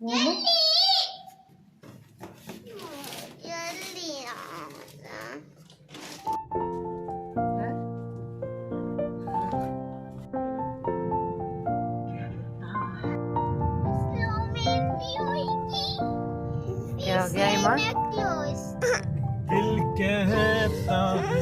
मोमो जल्दी आना। है? स्लो में भी होगी। क्या हो फिर गया से ईमान? नेकलेस। दिल कहता है।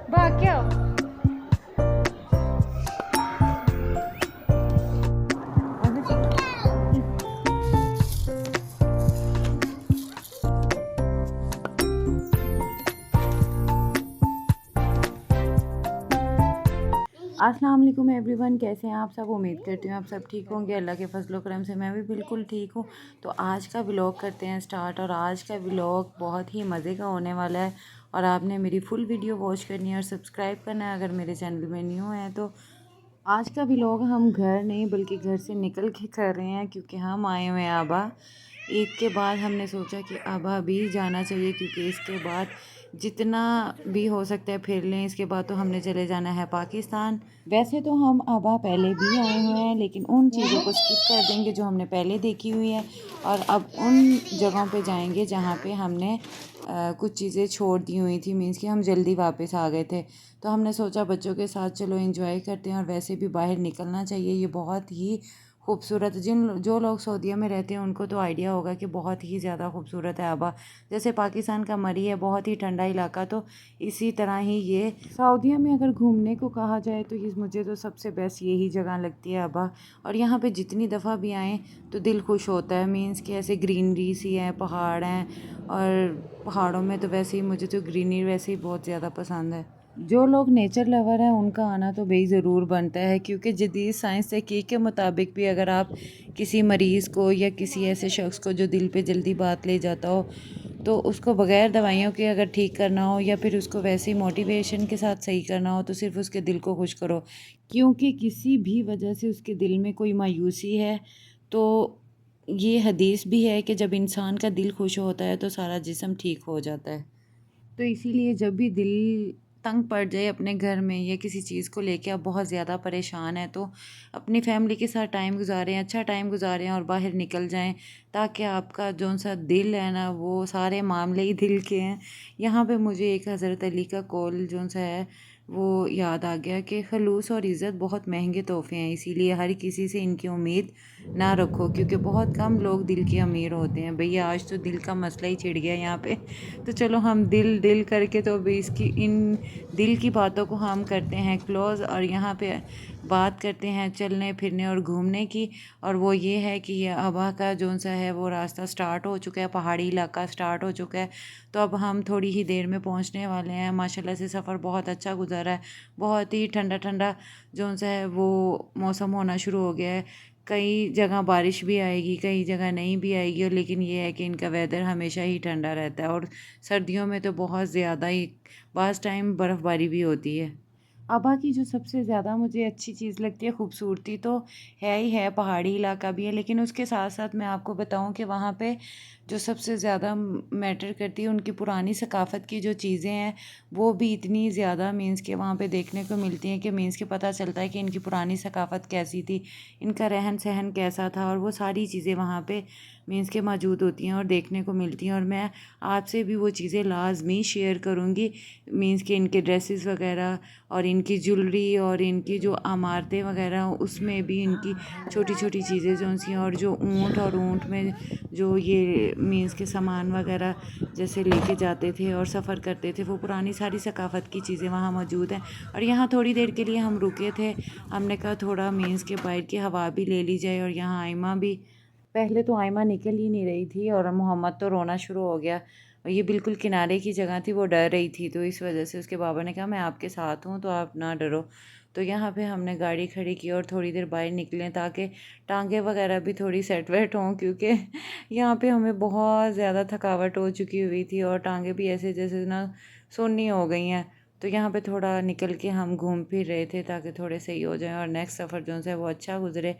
भाग क्या हो? आने चलो। अस्सलाम वालेकुम एवरीवन, कैसे हैं आप सब? उम्मीद करती हूँ आप सब ठीक होंगे। अल्लाह के फजल करम से मैं भी बिल्कुल ठीक हूँ। तो आज का व्लॉग करते हैं स्टार्ट, और आज का व्लॉग बहुत ही मज़े का होने वाला है। और आपने मेरी फुल वीडियो वॉच करनी है और सब्सक्राइब करना है अगर मेरे चैनल में न्यू हैं तो। आज का व्लॉग हम घर नहीं बल्कि घर से निकल के कर रहे हैं, क्योंकि हम आए हुए हैं आबा। ईद के बाद हमने सोचा कि आबा भी जाना चाहिए, क्योंकि इसके बाद जितना भी हो सकता है फिर लें। इसके बाद तो हमने चले जाना है पाकिस्तान। वैसे तो हम आबा पहले भी आए हुए हैं, लेकिन उन चीज़ों को स्किप कर देंगे जो हमने पहले देखी हुई है, और अब उन जगहों पे जाएंगे जहाँ पे हमने कुछ चीज़ें छोड़ दी हुई थी। मीन्स कि हम जल्दी वापस आ गए थे, तो हमने सोचा बच्चों के साथ चलो एंजॉय करते हैं। और वैसे भी बाहर निकलना चाहिए, ये बहुत ही खूबसूरत, जो लोग सऊदीया में रहते हैं उनको तो आइडिया होगा कि बहुत ही ज़्यादा खूबसूरत है आबा। जैसे पाकिस्तान का मरी है, बहुत ही ठंडा इलाका, तो इसी तरह ही ये सऊदीया में अगर घूमने को कहा जाए तो ये मुझे तो सबसे बेस्ट यही जगह लगती है आबा। और यहाँ पे जितनी दफ़ा भी आएँ तो दिल खुश होता है। मीन्स कि ऐसे ग्रीनरी सी है, पहाड़ हैं, और पहाड़ों में तो वैसे ही मुझे तो ग्रीनरी वैसे ही बहुत ज़्यादा पसंद है। जो लोग नेचर लवर हैं उनका आना तो बेही ज़रूर बनता है, क्योंकि जदीद साइंस तहकीक के मुताबिक भी अगर आप किसी मरीज़ को या किसी ऐसे शख्स को जो दिल पे जल्दी बात ले जाता हो, तो उसको बग़ैर दवाइयों के अगर ठीक करना हो या फिर उसको वैसे ही मोटिवेशन के साथ सही करना हो, तो सिर्फ़ उसके दिल को खुश करो। क्योंकि किसी भी वजह से उसके दिल में कोई मायूसी है, तो ये हदीस भी है कि जब इंसान का दिल खुश होता है तो सारा जिस्म ठीक हो जाता है। तो इसीलिए जब भी दिल तंग पड़ जाए अपने घर में या किसी चीज़ को लेके आप बहुत ज़्यादा परेशान हैं, तो अपनी फैमिली के साथ टाइम गुजारें, अच्छा टाइम गुजारें और बाहर निकल जाएं, ताकि आपका जौन सा दिल है ना, वो सारे मामले ही दिल के हैं। यहाँ पे मुझे एक हज़रत अली का कौल जौन सा है वो याद आ गया कि खलूस और इज़्ज़त बहुत महंगे तोहफ़े हैं, इसीलिए हर किसी से इनकी उम्मीद ना रखो, क्योंकि बहुत कम लोग दिल के अमीर होते हैं। भैया आज तो दिल का मसला ही छिड़ गया यहाँ पे। तो चलो हम दिल दिल करके तो अभी इसकी इन दिल की बातों को हम करते हैं क्लोज़, और यहाँ पे बात करते हैं चलने फिरने और घूमने की। और वो ये है कि ये आबा का जौन सा है वो रास्ता स्टार्ट हो चुका है, पहाड़ी इलाका स्टार्ट हो चुका है। तो अब हम थोड़ी ही देर में पहुँचने वाले हैं। माशाल्लाह से सफ़र बहुत अच्छा गुजारा है, बहुत ही ठंडा ठंडा जौन सा है वो मौसम होना शुरू हो गया है। कई जगह बारिश भी आएगी, कई जगह नहीं भी आएगी, और लेकिन ये है कि इनका वेदर हमेशा ही ठंडा रहता है। और सर्दियों में तो बहुत ज़्यादा ही बाज़ टाइम बर्फ़बारी भी होती है। आबा की जो सबसे ज़्यादा मुझे अच्छी चीज़ लगती है, खूबसूरती तो है ही है, पहाड़ी इलाका भी है, लेकिन उसके साथ साथ मैं आपको बताऊं कि वहाँ पे जो सबसे ज़्यादा मैटर करती है उनकी पुरानी सकाफ़त की जो चीज़ें हैं, वो भी इतनी ज़्यादा मीन्स के वहाँ पे देखने को मिलती हैं कि मीन्स के पता चलता है कि इनकी पुरानी सकाफ़त कैसी थी, इनका रहन सहन कैसा था, और वो सारी चीज़ें वहाँ पे मीन्स के मौजूद होती हैं और देखने को मिलती हैं। और मैं आपसे भी वो चीज़ें लाजमी शेयर करूँगी, मीन्स के इनके ड्रेसेस वगैरह और इनकी ज्वेलरी और इनकी जो इमारतें वगैरह, उसमें भी इनकी छोटी छोटी चीज़ें जो सी, और जो ऊँट और ऊँट में जो ये मीन्स के सामान वगैरह जैसे लेके जाते थे और सफ़र करते थे, वो पुरानी सारी सकाफ़त की चीज़ें वहाँ मौजूद हैं। और यहाँ थोड़ी देर के लिए हम रुके थे, हमने कहा थोड़ा मीन्स के बाहर की हवा भी ले ली जाए। और यहाँ आयमा भी, पहले तो आयमा निकल ही नहीं रही थी और मोहम्मद तो रोना शुरू हो गया। और ये बिल्कुल किनारे की जगह थी, वो डर रही थी, तो इस वजह से उसके बाबा ने कहा मैं आपके साथ हूँ तो आप ना डरो। तो यहाँ पे हमने गाड़ी खड़ी की और थोड़ी देर बाहर निकले ताकि टांगे वगैरह भी थोड़ी सेट वेट हों, क्योंकि यहाँ पे हमें बहुत ज़्यादा थकावट हो चुकी हुई थी और टांगे भी ऐसे जैसे ना सुन्नी हो गई हैं। तो यहाँ पे थोड़ा निकल के हम घूम फिर रहे थे ताकि थोड़े सही हो जाएं और नेक्स्ट सफ़र जो है वो अच्छा गुजरे।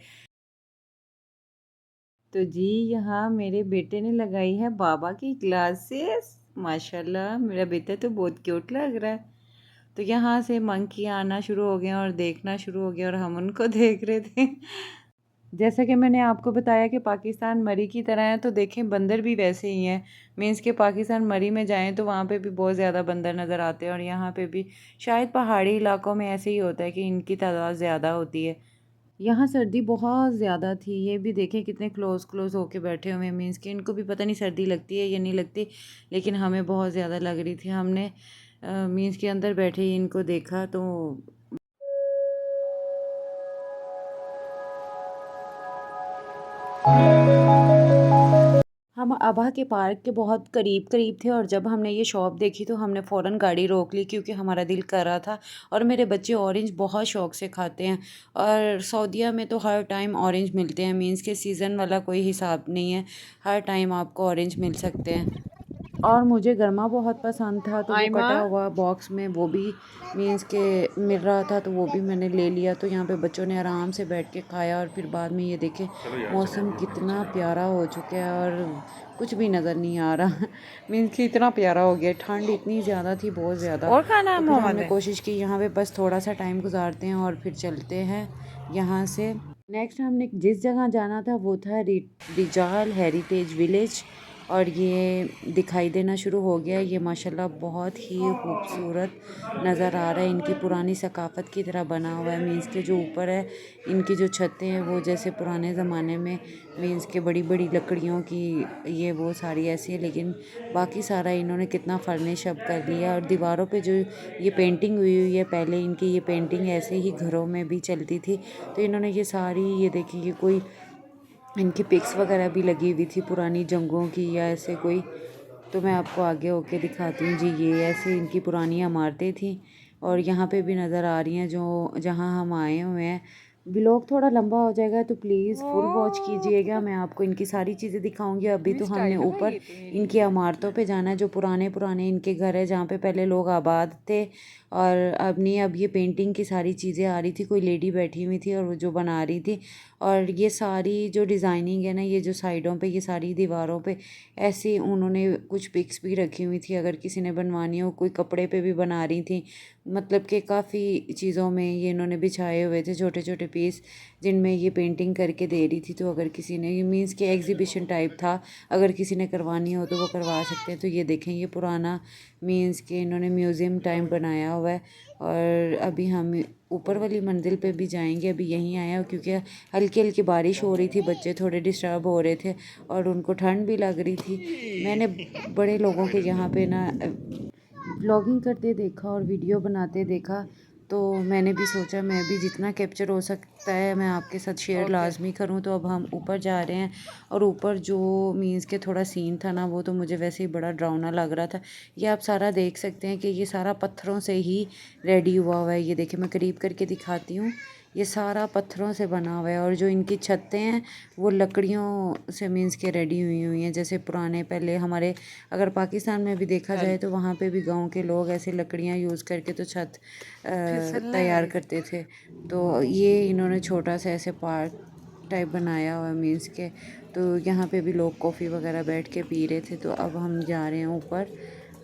तो जी यहाँ मेरे बेटे ने लगाई है बाबा की ग्लासेस। माशाल्लाह मेरा बेटा तो बहुत क्यूट लग रहा है। तो यहाँ से मंकी आना शुरू हो गए और देखना शुरू हो गया और हम उनको देख रहे थे। जैसा कि मैंने आपको बताया कि पाकिस्तान मरी की तरह है, तो देखें बंदर भी वैसे ही हैं। मीन्स के पाकिस्तान मरी में जाएं तो वहाँ पे भी बहुत ज़्यादा बंदर नज़र आते हैं और यहाँ पे भी शायद पहाड़ी इलाकों में ऐसे ही होता है कि इनकी तादाद ज़्यादा होती है। यहाँ सर्दी बहुत ज़्यादा थी, ये भी देखें कितने क्लोज क्लोज होके बैठे हुए हैं। मीन्स कि इनको भी पता नहीं सर्दी लगती है या नहीं लगती, लेकिन हमें बहुत ज़्यादा लग रही थी। हमने मीन्स के अंदर बैठे ही इनको देखा तो हम अबा के पार्क के बहुत करीब करीब थे और जब हमने ये शॉप देखी तो हमने फ़ौरन गाड़ी रोक ली क्योंकि हमारा दिल कर रहा था। और मेरे बच्चे ऑरेंज बहुत शौक़ से खाते हैं और सऊदीया में तो हर टाइम ऑरेंज मिलते हैं। मीन्स के सीज़न वाला कोई हिसाब नहीं है, हर टाइम आपको ऑरेंज मिल सकते हैं। और मुझे गरमा बहुत पसंद था तो वो कटा हुआ बॉक्स में वो भी मीन्स के मिल रहा था तो वो भी मैंने ले लिया। तो यहाँ पे बच्चों ने आराम से बैठ के खाया और फिर बाद में ये देखें मौसम कितना प्यारा हो चुका है और कुछ भी नज़र नहीं आ रहा। मीन्स कि इतना प्यारा हो गया, ठंड इतनी ज़्यादा थी, बहुत ज़्यादा। और खाना तो फिर हमने कोशिश की यहाँ पे बस थोड़ा सा टाइम गुजारते हैं और फिर चलते हैं यहाँ से। नेक्स्ट हमने जिस जगह जाना था वो था रिजाल हेरिटेज विलेज और ये दिखाई देना शुरू हो गया। ये माशाल्लाह बहुत ही खूबसूरत नज़र आ रहा है, इनकी पुरानी सकाफ़त की तरह बना हुआ है। मीन्स के जो ऊपर है इनकी जो छतें हैं वो जैसे पुराने ज़माने में मीन्स के बड़ी बड़ी लकड़ियों की ये वो सारी ऐसी है, लेकिन बाकी सारा इन्होंने कितना फर्निश अब कर लिया। और दीवारों पे जो ये पेंटिंग हुई हुई है, पहले इनकी ये पेंटिंग ऐसे ही घरों में भी चलती थी, तो इन्होंने ये सारी ये देखिए ये कोई इनकी पिक्स वगैरह भी लगी हुई थी पुरानी जंगों की या ऐसे कोई। तो मैं आपको आगे होके दिखाती हूँ जी, ये ऐसे इनकी पुरानी इमारतें थी और यहाँ पे भी नज़र आ रही हैं जो जहाँ हम आए हुए हैं। व्लॉग थोड़ा लंबा हो जाएगा तो प्लीज़ फुल वॉच कीजिएगा, मैं आपको इनकी सारी चीज़ें दिखाऊंगी। अभी तो हमने ऊपर इनकी इमारतों पे जाना है, जो पुराने पुराने इनके घर है जहाँ पे पहले लोग आबाद थे। और अब नहीं, अब ये पेंटिंग की सारी चीज़ें आ रही थी, कोई लेडी बैठी हुई थी और वो जो बना रही थी। और ये सारी जो डिज़ाइनिंग है ना, ये जो साइडों पे ये सारी दीवारों पे ऐसे उन्होंने कुछ पिक्स भी रखी हुई थी, अगर किसी ने बनवानी हो। कोई कपड़े पे भी बना रही थी, मतलब कि काफ़ी चीज़ों में ये इन्होंने बिछाए हुए थे छोटे छोटे पीस, जिनमें ये पेंटिंग करके दे रही थी। तो अगर किसी ने, ये मीन्स के एग्जीबिशन टाइप था, अगर किसी ने करवानी हो तो वो करवा सकते हैं। तो ये देखें ये पुराना मीन्स के इन्होंने म्यूज़ियम टाइप बनाया हुआ है। और अभी हम ऊपर वाली मंजिल पे भी जाएंगे, अभी यहीं आए हैं क्योंकि हल्की हल्की बारिश हो रही थी, बच्चे थोड़े डिस्टर्ब हो रहे थे और उनको ठंड भी लग रही थी। मैंने बड़े लोगों के यहाँ पे ना व्लॉगिंग करते देखा और वीडियो बनाते देखा, तो मैंने भी सोचा मैं भी जितना कैप्चर हो सकता है मैं आपके साथ शेयर लाजमी करूं। तो अब हम ऊपर जा रहे हैं और ऊपर जो मीन्स के थोड़ा सीन था ना, वो तो मुझे वैसे ही बड़ा डरावना लग रहा था। ये आप सारा देख सकते हैं कि ये सारा पत्थरों से ही रेडी हुआ हुआ है। ये देखिए मैं करीब करके दिखाती हूँ, ये सारा पत्थरों से बना हुआ है और जो इनकी छतें हैं वो लकड़ियों से मीन्स के रेडी हुई हुई हैं। जैसे पुराने पहले हमारे अगर पाकिस्तान में भी देखा जाए तो वहाँ पे भी गांव के लोग ऐसे लकड़ियाँ यूज़ करके तो छत तैयार करते थे। तो ये इन्होंने छोटा सा ऐसे पार्क टाइप बनाया हुआ है मीन्स के। तो यहाँ पे भी लोग कॉफ़ी वगैरह बैठ के पी रहे थे। तो अब हम जा रहे हैं ऊपर,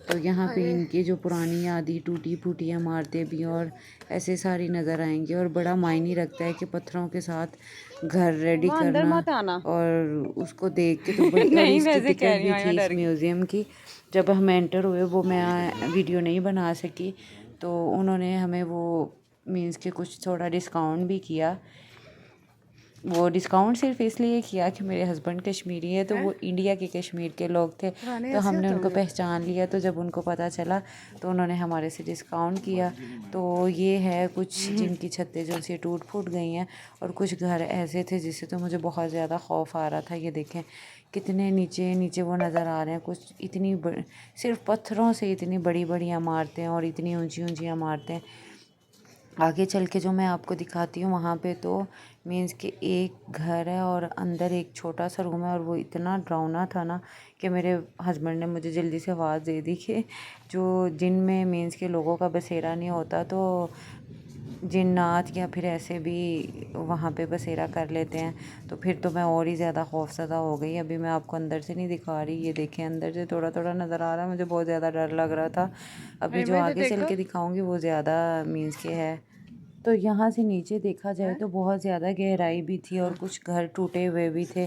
तो यहाँ पे इनकी जो पुरानी आदि टूटी फूटी इमारतें भी और ऐसे सारी नज़र आएंगी। और बड़ा मायने रखता है कि पत्थरों के साथ घर रेडी करना और उसको देख के तो बड़ी और इसकी टिकट भी थी इस म्यूज़ियम की। जब हम एंटर हुए वो मैं वीडियो नहीं बना सकी, तो उन्होंने हमें वो मीन्स के कुछ थोड़ा डिस्काउंट भी किया। वो डिस्काउंट सिर्फ इसलिए किया कि मेरे हस्बैंड कश्मीरी है, तो वो इंडिया के कश्मीर के लोग थे, तो हमने उनको पहचान लिया। तो जब उनको पता चला तो उन्होंने हमारे से डिस्काउंट किया। तो ये है कुछ जिनकी छतें जो सी टूट फूट गई हैं और कुछ घर ऐसे थे जिससे तो मुझे बहुत ज़्यादा खौफ आ रहा था। ये देखें कितने नीचे नीचे वो नज़र आ रहे हैं, कुछ इतनी सिर्फ पत्थरों से इतनी बड़ी बड़ी इमारतें और इतनी ऊंची ऊंची इमारतें। आगे चल के जो मैं आपको दिखाती हूँ वहाँ पे तो मीन्स कि एक घर है और अंदर एक छोटा सा रूम है और वो इतना डरावना था ना कि मेरे हस्बैंड ने मुझे जल्दी से आवाज़ दे दी कि जो जिनमें मीन्स के लोगों का बसेरा नहीं होता तो जिन्नात या फिर ऐसे भी वहाँ पे बसेरा कर लेते हैं, तो फिर तो मैं और ही ज़्यादा खौफज़दा हो गई। अभी मैं आपको अंदर से नहीं दिखा रही, ये देखें अंदर से थोड़ा थोड़ा नज़र आ रहा है, मुझे बहुत ज़्यादा डर लग रहा था। अभी जो आगे चल के दिखाऊंगी वो ज़्यादा मीन्स के है। तो यहाँ से नीचे देखा जाए तो बहुत ज़्यादा गहराई भी थी और कुछ घर टूटे हुए भी थे।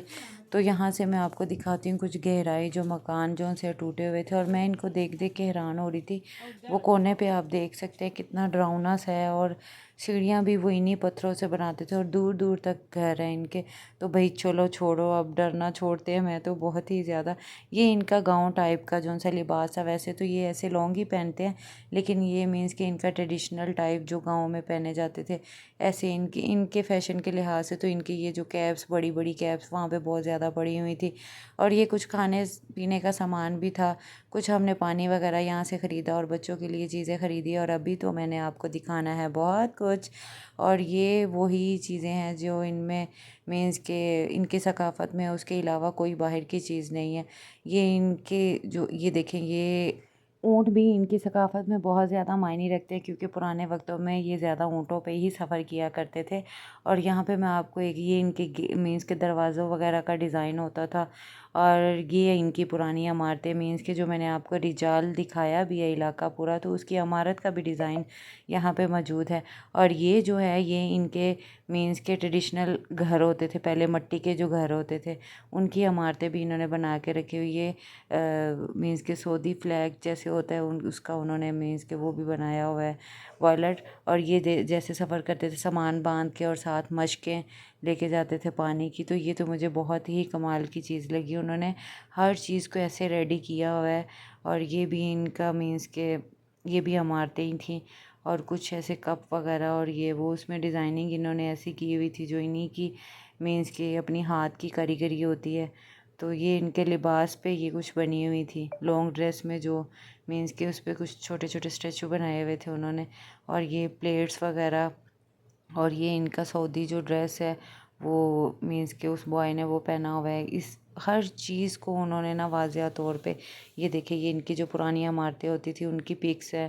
तो यहाँ से मैं आपको दिखाती हूँ कुछ गहराई, जो मकान जो उनसे टूटे हुए थे, और मैं इनको देख देख के हैरान हो रही थी। वो कोने पे आप देख सकते हैं कितना डरावना सा है, और सीढ़ियाँ भी वो इन्हीं पत्थरों से बनाते थे और दूर दूर तक घर हैं इनके। तो भाई चलो छोड़ो, अब डरना छोड़ते हैं। मैं तो बहुत ही ज़्यादा, ये इनका गांव टाइप का जो सा लिबास है, वैसे तो ये ऐसे लॉन्ग ही पहनते हैं, लेकिन ये मीन्स कि इनका ट्रेडिशनल टाइप जो गाँव में पहने जाते थे, ऐसे इनके फ़ैशन के लिहाज से तो इनकी ये जो कैप्स, बड़ी बड़ी कैप्स वहाँ पे बहुत ज़्यादा पड़ी हुई थी। और ये कुछ खाने पीने का सामान भी था, कुछ हमने पानी वगैरह यहाँ से ख़रीदा और बच्चों के लिए चीज़ें ख़रीदी। और अभी तो मैंने आपको दिखाना है बहुत कुछ, और ये वही चीज़ें हैं जो इनमें मीन्स के इनकी सकाफ़त में, उसके अलावा कोई बाहर की चीज़ नहीं है। ये इनके जो ये देखें, ये ऊँट भी इनकी सकाफ़त में बहुत ज़्यादा मायने रखते हैं, क्योंकि पुराने वक्तों में ये ज़्यादा ऊँटों पे ही सफ़र किया करते थे। और यहाँ पे मैं आपको एक ये इनके मीन्स के दरवाज़ों वगैरह का डिज़ाइन होता था, और ये इनकी पुरानी इमारतें मीन्स के जो मैंने आपको रिजाल दिखाया भी है इलाका पूरा, तो उसकी इमारत का भी डिज़ाइन यहाँ पे मौजूद है। और ये जो है ये इनके मीन्स के ट्रेडिशनल घर होते थे, पहले मिट्टी के जो घर होते थे उनकी इमारतें भी इन्होंने बना के रखी हुई है। मीन्स के सऊदी फ्लैग जैसे होता है उसका उन्होंने मीन्स के वो भी बनाया हुआ है, वॉलेट। और ये जैसे सफ़र करते थे सामान बांध के और साथ मशकें लेके जाते थे पानी की। तो ये तो मुझे बहुत ही कमाल की चीज़ लगी, उन्होंने हर चीज़ को ऐसे रेडी किया हुआ है। और ये भी इनका मीन्स के ये भी इमारतें ही थी, और कुछ ऐसे कप वगैरह और ये वो उसमें डिज़ाइनिंग इन्होंने ऐसी की हुई थी जो इन्हीं की मीन्स के अपनी हाथ की कारीगरी होती है। तो ये इनके लिबास पे ये कुछ बनी हुई थी, लॉन्ग ड्रेस में जो मीन्स के उस पर कुछ छोटे छोटे स्टैचू बनाए हुए थे उन्होंने। और ये प्लेट्स वगैरह, और ये इनका सऊदी जो ड्रेस है वो मीन्स के उस बॉय ने वो पहना हुआ है। इस हर चीज़ को उन्होंने ना वाज़िया तौर पे, ये देखिए ये इनकी जो पुरानी इमारतें होती थी उनकी पिक्स है।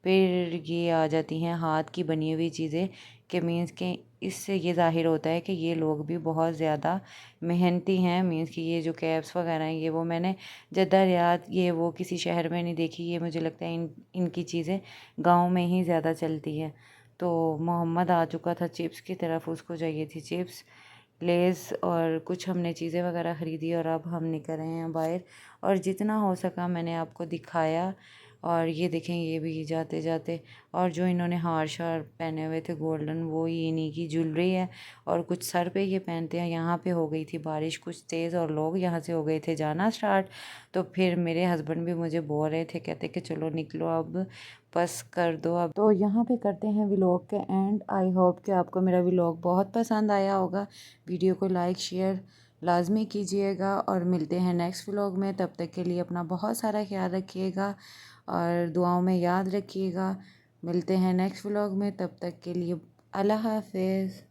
फिर ये आ जाती हैं हाथ की बनी हुई चीज़ें, कि मीन्स के इससे ये ज़ाहिर होता है कि ये लोग भी बहुत ज़्यादा मेहनती हैं। मीन्स कि ये जो कैब्स वगैरह हैं ये वो मैंने जद्दा रियाद ये वो किसी शहर में नहीं देखी, ये मुझे लगता है इनकी चीज़ें गाँव में ही ज़्यादा चलती है। तो मोहम्मद आ चुका था चिप्स की तरफ, उसको चाहिए थी चिप्स लेज़, और कुछ हमने चीज़ें वगैरह ख़रीदी और अब हम निकल रहे हैं बाहर। और जितना हो सका मैंने आपको दिखाया। और ये देखें ये भी जाते जाते, और जो इन्होंने हार शार पहने हुए थे गोल्डन, वो ही इन्हीं की ज्वेलरी है। और कुछ सर पे ये पहनते हैं। यहाँ पे हो गई थी बारिश कुछ तेज़ और लोग यहाँ से हो गए थे जाना स्टार्ट। तो फिर मेरे हस्बैंड भी मुझे बोल रहे थे, कहते कि चलो निकलो अब, बस कर दो अब। तो यहाँ पे करते हैं व्लॉग के एंड। आई होप कि आपको मेरा व्लॉग बहुत पसंद आया होगा। वीडियो को लाइक शेयर लाजमी कीजिएगा, और मिलते हैं नेक्स्ट व्लॉग में। तब तक के लिए अपना बहुत सारा ख्याल रखिएगा और दुआओं में याद रखिएगा। मिलते हैं नेक्स्ट व्लॉग में, तब तक के लिए अल्लाह हाफ़िज़।